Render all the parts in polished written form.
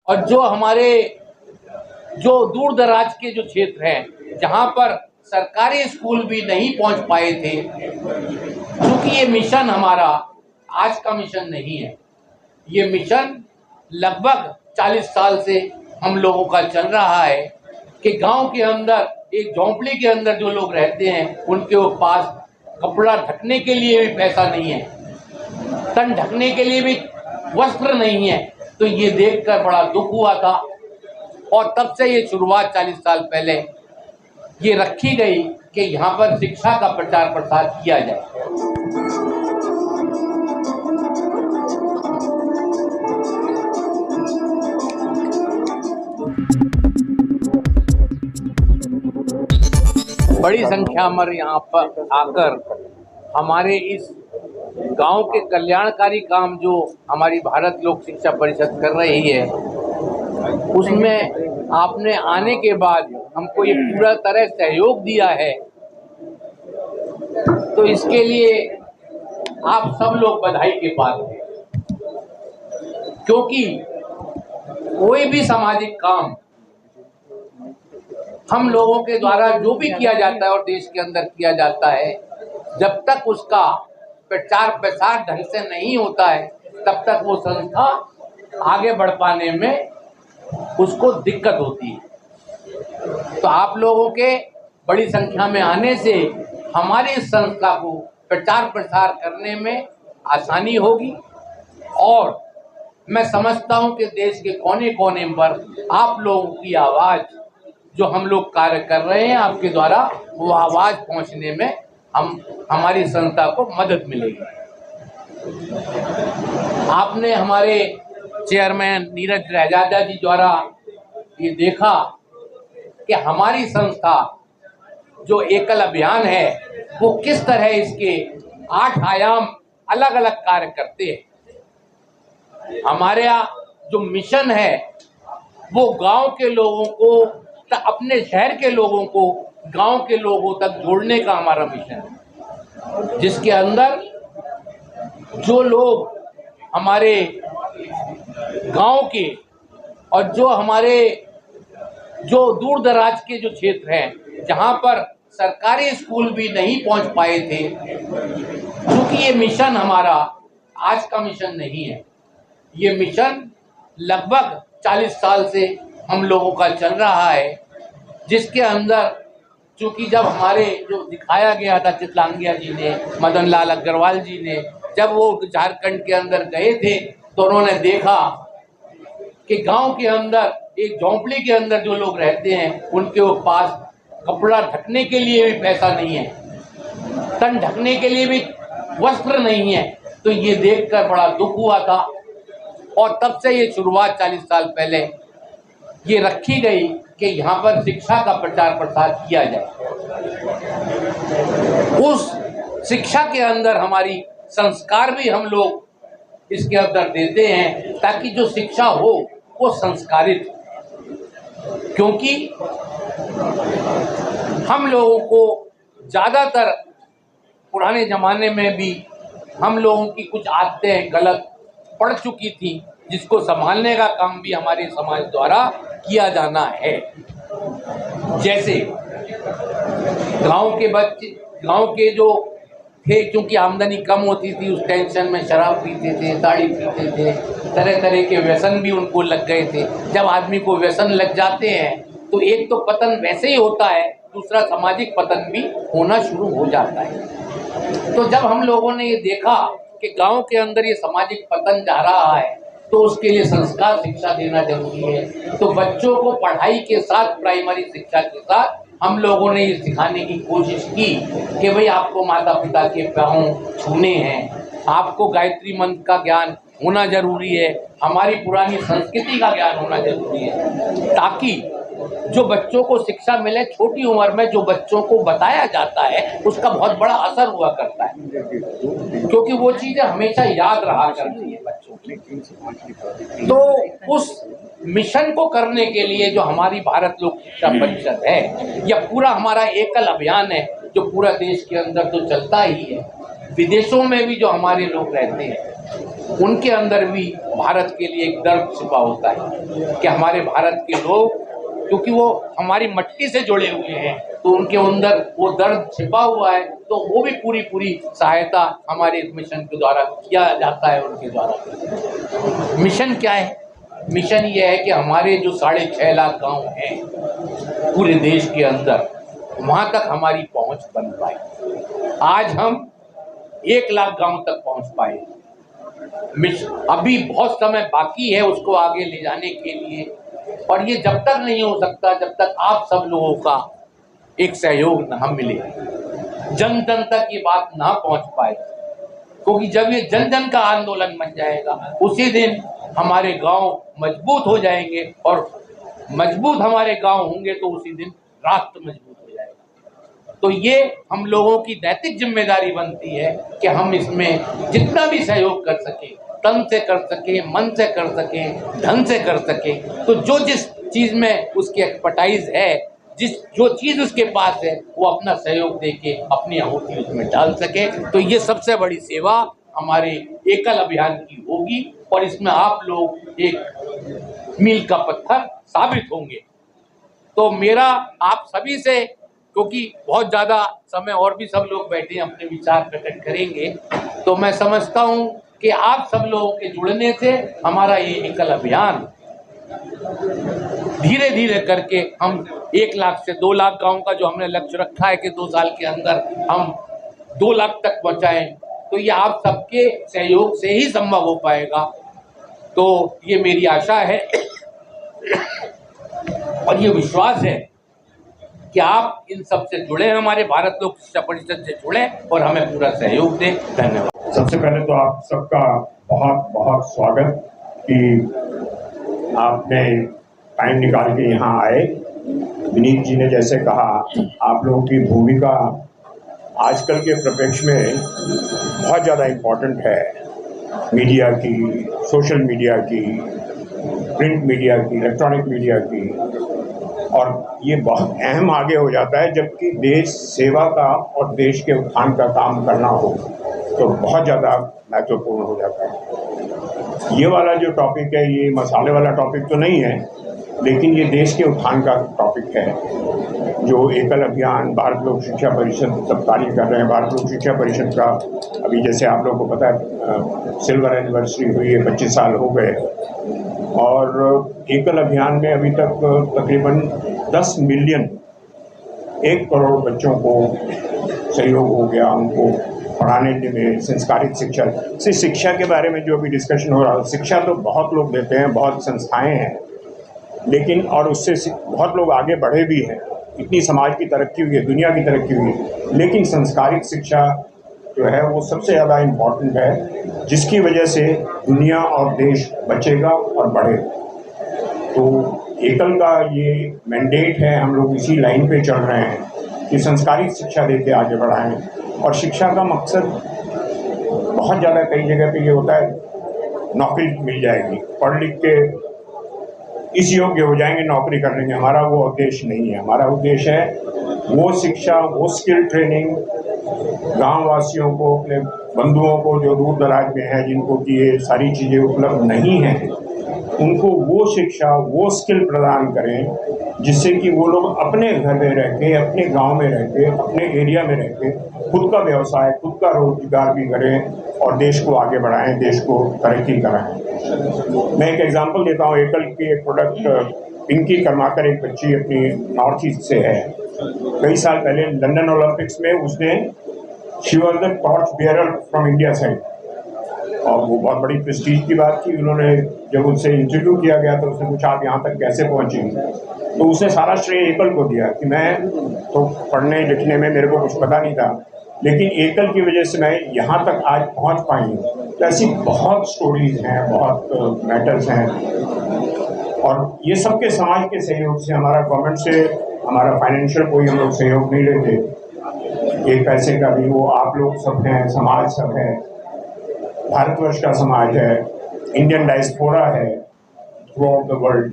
और जो दूर दराज के जो क्षेत्र हैं जहां पर सरकारी स्कूल भी नहीं पहुंच पाए थे, क्योंकि ये मिशन हमारा आज का मिशन नहीं है। ये मिशन लगभग 40 साल से हम लोगों का चल रहा है कि गांव के अंदर एक झोंपड़ी के अंदर जो लोग रहते हैं उनके पास कपड़ा ढकने के लिए भी पैसा नहीं है, तन ढकने के लिए भी वस्त्र नहीं है। तो ये देखकर बड़ा दुख हुआ था और तब से ये शुरुआत 40 साल पहले ये रखी गई कि यहाँ पर शिक्षा का प्रचार प्रसार किया जाए। बड़ी संख्या में यहाँ पर आकर हमारे इस गांव के कल्याणकारी काम जो हमारी भारत लोक शिक्षा परिषद कर रही है, उसमें आपने आने के बाद हमको ये पूरा तरह सहयोग दिया है, तो इसके लिए आप सब लोग बधाई के पात्र हैं। क्योंकि कोई भी सामाजिक काम हम लोगों के द्वारा जो भी किया जाता है और देश के अंदर किया जाता है, जब तक उसका प्रचार प्रसार ढंग से नहीं होता है तब तक वो संस्था आगे बढ़ पाने में उसको दिक्कत होती है। तो आप लोगों के बड़ी संख्या में आने से हमारी इस संस्था को प्रचार प्रसार करने में आसानी होगी और मैं समझता हूं कि देश के कोने कोने पर आप लोगों की आवाज़ जो हम लोग कार्य कर रहे हैं, आपके द्वारा वो आवाज़ पहुंचने में हमारी संस्था को मदद मिलेगी। आपने हमारे चेयरमैन नीरज रहजादा जी द्वारा ये देखा कि हमारी संस्था जो एकल अभियान है वो किस तरह इसके 8 आयाम अलग अलग कार्य करते हैं। हमारे यहाँ जो मिशन है वो गांव के लोगों को, अपने शहर के लोगों को गांव के लोगों तक जोड़ने का हमारा मिशन है, जिसके अंदर जो लोग हमारे गांव के और जो दूर दराज के जो क्षेत्र हैं जहां पर सरकारी स्कूल भी नहीं पहुंच पाए थे, क्योंकि ये मिशन हमारा आज का मिशन नहीं है। ये मिशन लगभग 40 साल से हम लोगों का चल रहा है, जिसके अंदर चूंकि जब हमारे जो दिखाया गया था चितलांगिया जी ने, मदन लाल अग्रवाल जी ने, जब वो झारखंड के अंदर गए थे तो उन्होंने देखा कि गांव के अंदर एक झोंपड़ी के अंदर जो लोग रहते हैं उनके पास कपड़ा ढकने के लिए भी पैसा नहीं है, तन ढकने के लिए भी वस्त्र नहीं है। तो ये देखकर बड़ा दुख हुआ था और तब से ये शुरुआत 40 साल पहले ये रखी गई कि यहाँ पर शिक्षा का प्रचार प्रसार किया जाए। उस शिक्षा के अंदर हमारी संस्कार भी हम लोग इसके अंदर देते हैं ताकि जो शिक्षा हो वो संस्कारित, क्योंकि हम लोगों को ज़्यादातर पुराने ज़माने में भी हम लोगों की कुछ आदतें गलत पड़ चुकी थी, जिसको संभालने का काम भी हमारे समाज द्वारा किया जाना है। जैसे गांव के जो थे, क्योंकि आमदनी कम होती थी, उस टेंशन में शराब पीते थे, ताड़ी पीते थे, तरह तरह के व्यसन भी उनको लग गए थे। जब आदमी को व्यसन लग जाते हैं तो एक तो पतन वैसे ही होता है, दूसरा सामाजिक पतन भी होना शुरू हो जाता है। तो जब हम लोगों ने ये देखा कि गांव के अंदर ये सामाजिक पतन जा रहा है तो उसके लिए संस्कार शिक्षा देना जरूरी है। तो बच्चों को पढ़ाई के साथ, प्राइमरी शिक्षा के साथ हम लोगों ने ये सिखाने की कोशिश की कि भाई आपको माता पिता के पाँव छूने हैं, आपको गायत्री मंत्र का ज्ञान होना जरूरी है, हमारी पुरानी संस्कृति का ज्ञान होना जरूरी है, ताकि जो बच्चों को शिक्षा मिले। छोटी उम्र में जो बच्चों को बताया जाता है उसका बहुत बड़ा असर हुआ करता है, क्योंकि वो चीज़ें हमेशा याद रहा करती है बच्चों की। तो उस मिशन को करने के लिए जो हमारी भारत लोक शिक्षा परिषद है, यह पूरा हमारा एकल अभियान है जो पूरा देश के अंदर तो चलता ही है, विदेशों में भी जो हमारे लोग रहते हैं उनके अंदर भी भारत के लिए एक दर्द छिपा होता है कि हमारे भारत के लोग, क्योंकि वो हमारी मट्टी से जुड़े हुए हैं, तो उनके अंदर वो दर्द छिपा हुआ है, तो वो भी पूरी सहायता हमारे इस मिशन के द्वारा किया जाता है उनके द्वारा। मिशन क्या है? मिशन ये है कि हमारे जो 6.5 लाख गांव हैं पूरे देश के अंदर, वहाँ तक हमारी पहुँच बन पाए। आज हम 1 लाख गांव तक पहुँच पाए। अभी बहुत समय बाकी है उसको आगे ले जाने के लिए, और ये जब तक नहीं हो सकता जब तक आप सब लोगों का एक सहयोग न मिले, जन जन तक ये बात ना पहुंच पाए। क्योंकि जब ये जन जन का आंदोलन बन जाएगा, उसी दिन हमारे गांव मजबूत हो जाएंगे, और मजबूत हमारे गांव होंगे तो उसी दिन राष्ट्र मजबूत हो जाएगा। तो ये हम लोगों की नैतिक जिम्मेदारी बनती है कि हम इसमें जितना भी सहयोग कर सके, तन से कर सके, मन से कर सके, धन से कर सके। तो जो जिस चीज़ में उसकी एक्सपर्टाइज है, जो चीज़ उसके पास है, वो अपना सहयोग देके अपनी आहुति उसमें डाल सके। तो ये सबसे बड़ी सेवा हमारे एकल अभियान की होगी, और इसमें आप लोग एक मील का पत्थर साबित होंगे। तो मेरा आप सभी से, क्योंकि बहुत ज़्यादा समय और भी सब लोग बैठे हैं अपने विचार प्रकट करेंगे, तो मैं समझता हूँ कि आप सब लोगों के जुड़ने से हमारा ये एकल अभियान धीरे धीरे करके हम 1 लाख से 2 लाख गाँव का जो हमने लक्ष्य रखा है कि 2 साल के अंदर हम 2 लाख तक पहुँचाएं, तो ये आप सबके सहयोग से ही संभव हो पाएगा। तो ये मेरी आशा है और ये विश्वास है कि आप इन सब से जुड़े, हमारे भारत लोक शिक्षा परिषद से जुड़े और हमें पूरा सहयोग दें। धन्यवाद। सबसे पहले तो आप सबका बहुत बहुत स्वागत कि आपने टाइम निकाल के यहाँ आए। विनीत जी ने जैसे कहा, आप लोगों की भूमिका आजकल के परिप्रेक्ष्य में बहुत ज़्यादा इम्पोर्टेंट है। मीडिया की, सोशल मीडिया की, प्रिंट मीडिया की, इलेक्ट्रॉनिक मीडिया की, और ये बहुत अहम आगे हो जाता है जबकि देश सेवा का और देश के उत्थान का काम करना हो तो बहुत ज़्यादा महत्वपूर्ण हो जाता है। ये वाला जो टॉपिक है, ये मसाले वाला टॉपिक तो नहीं है, लेकिन ये देश के उत्थान का टॉपिक है। जो एकल अभियान भारत लोक शिक्षा परिषद सब कार्य कर रहे हैं। भारत लोक शिक्षा परिषद का अभी जैसे आप लोगों को पता है सिल्वर एनिवर्सरी हुई है, 25 साल हो गए, और एकल अभियान में अभी तक तकरीबन 10 मिलियन 1 करोड़ बच्चों को सहयोग हो गया, उनको पढ़ाने में संस्कारित शिक्षा से। शिक्षा के बारे में जो भी डिस्कशन हो रहा है, शिक्षा तो बहुत लोग देते हैं, बहुत संस्थाएं हैं, लेकिन और उससे बहुत लोग आगे बढ़े भी हैं। इतनी समाज की तरक्की हुई है, दुनिया की तरक्की हुई है, लेकिन संस्कारित शिक्षा जो है वो सबसे ज़्यादा इम्पोर्टेंट है, जिसकी वजह से दुनिया और देश बचेगा और बढ़ेगा। तो एकल का ये मैंडेट है, हम लोग इसी लाइन पे चल रहे हैं कि संस्कारित शिक्षा देके आगे बढ़ाएं। और शिक्षा का मकसद बहुत ज़्यादा कई जगह पे ये होता है नौकरी मिल जाएगी, पढ़ लिख के इस योग्य हो जाएंगे, नौकरी कर लेंगे। हमारा वो उद्देश्य नहीं है। हमारा उद्देश्य है वो शिक्षा, वो स्किल ट्रेनिंग गांव वासियों को, अपने बंधुओं को जो दूर दराज में हैं, जिनको कि ये सारी चीज़ें उपलब्ध नहीं हैं, उनको वो शिक्षा, वो स्किल प्रदान करें जिससे कि वो लोग अपने घर में रह के, अपने गांव में रह के, अपने एरिया में रह के खुद का व्यवसाय, खुद का रोजगार भी करें और देश को आगे बढ़ाएं, देश को तरक्की कराएं। मैं एक एग्जांपल देता हूँ। एकल की एक प्रोडक्ट पिंकी कर्माकर, एक बच्ची अपनी नॉर्थ ईस्ट से है। कई साल पहले लंदन ओलंपिक्स में उसने she was the torch bearer from India side, और वो बहुत बड़ी प्रेस्टीज की बात थी। उन्होंने जब उससे इंटरव्यू किया गया तो उसने पूछा आप यहाँ तक कैसे पहुँची, तो उसने सारा श्रेय एकल को दिया कि मैं तो पढ़ने लिखने में मेरे को कुछ पता नहीं था, लेकिन एकल की वजह से मैं यहाँ तक आज पहुँच पाई हूँ। तो ऐसी बहुत स्टोरीज हैं, बहुत मैटर्स हैं, और ये सबके समाज के सहयोग से, हमारा गवर्नमेंट से, हमारा फाइनेंशियल कोई हम लोग सहयोग नहीं लेते, एक पैसे का भी, वो आप लोग सब हैं, समाज सब है, भारतवर्ष का समाज है, इंडियन डायस्पोरा है थ्रू आउट द वर्ल्ड,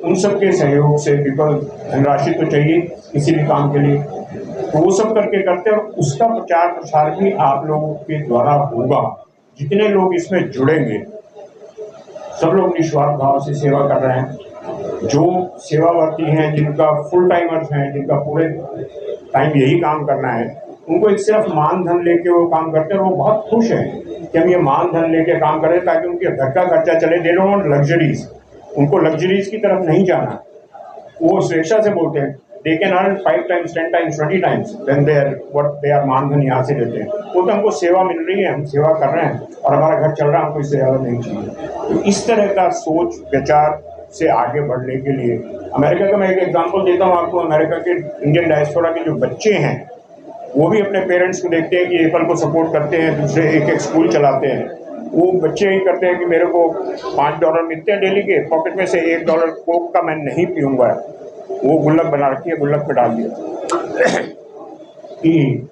उन सब के सहयोग से, बिकॉज धनराशि तो चाहिए किसी भी काम के लिए, तो वो सब करके करते हैं। और उसका प्रचार प्रसार भी आप लोगों के द्वारा होगा, जितने लोग इसमें जुड़ेंगे सब लोग निस्वार्थ भाव से सेवा कर रहे हैं। जो सेवावर्ती हैं, जिनका फुल टाइमर्स हैं, जिनका पूरे टाइम यही काम करना है, उनको एक सिर्फ मान धन लेके वो काम करते हैं और वो बहुत खुश हैं कि हम ये मान धन लेके काम करें ताकि उनके घर का खर्चा चले। दे डोंट वांट लग्जरीज, उनको लग्जरीज की तरफ नहीं जाना। वो स्वेच्छा से बोलते हैं they can earn 5 times 10 times 20 times when they are मान धन यहाँ से लेते हैं। वो तो हमको सेवा मिल रही है, हम सेवा कर रहे हैं और हमारा घर चल रहा है, हमको इससे ज़्यादा नहीं चाहिए। तो इस तरह का सोच विचार से आगे बढ़ने के लिए अमेरिका का मैं एक एग्जांपल देता हूँ आपको। अमेरिका के इंडियन डायस्पोरा के जो बच्चे हैं वो भी अपने पेरेंट्स को देखते हैं कि एप्पल को सपोर्ट करते हैं, दूसरे एक स्कूल चलाते हैं। वो बच्चे ही करते हैं कि मेरे को $5 मिलते हैं डेली के, पॉकेट में से $1 कोक का मैं नहीं पीऊँगा, वो गुल्लक बना रखी है, गुल्लक पे डाल दिया कि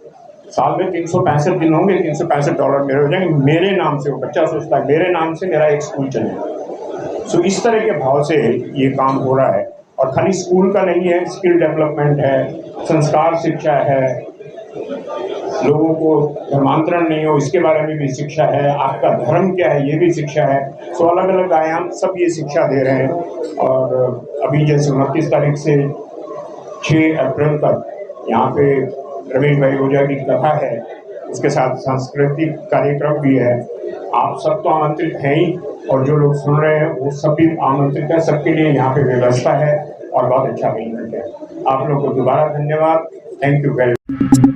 साल में 365 दिन होंगे, $365 मेरे हो जाएंगे, मेरे नाम से। वो बच्चा सोचता है मेरे नाम से मेरा एक स्कूल चलेगा। सो इस तरह के भाव से ये काम हो रहा है। और खाली स्कूल का नहीं है, स्किल डेवलपमेंट है, संस्कार शिक्षा है, लोगों को धर्मांतरण नहीं हो इसके बारे में भी शिक्षा है, आपका धर्म क्या है ये भी शिक्षा है। सो अलग अलग आयाम सब ये शिक्षा दे रहे हैं। और अभी जैसे 29 तारीख से 6 अप्रैल तक यहाँ पे रमेश भाई ओझा की कथा है, उसके साथ सांस्कृतिक कार्यक्रम भी है। आप सब तो आमंत्रित हैं ही, और जो लोग सुन रहे हैं वो सब भी आमंत्रित है। सबके लिए यहाँ पे व्यवस्था है और बहुत अच्छा अरेंजमेंट है। आप लोगों को दोबारा धन्यवाद। Thank you very much.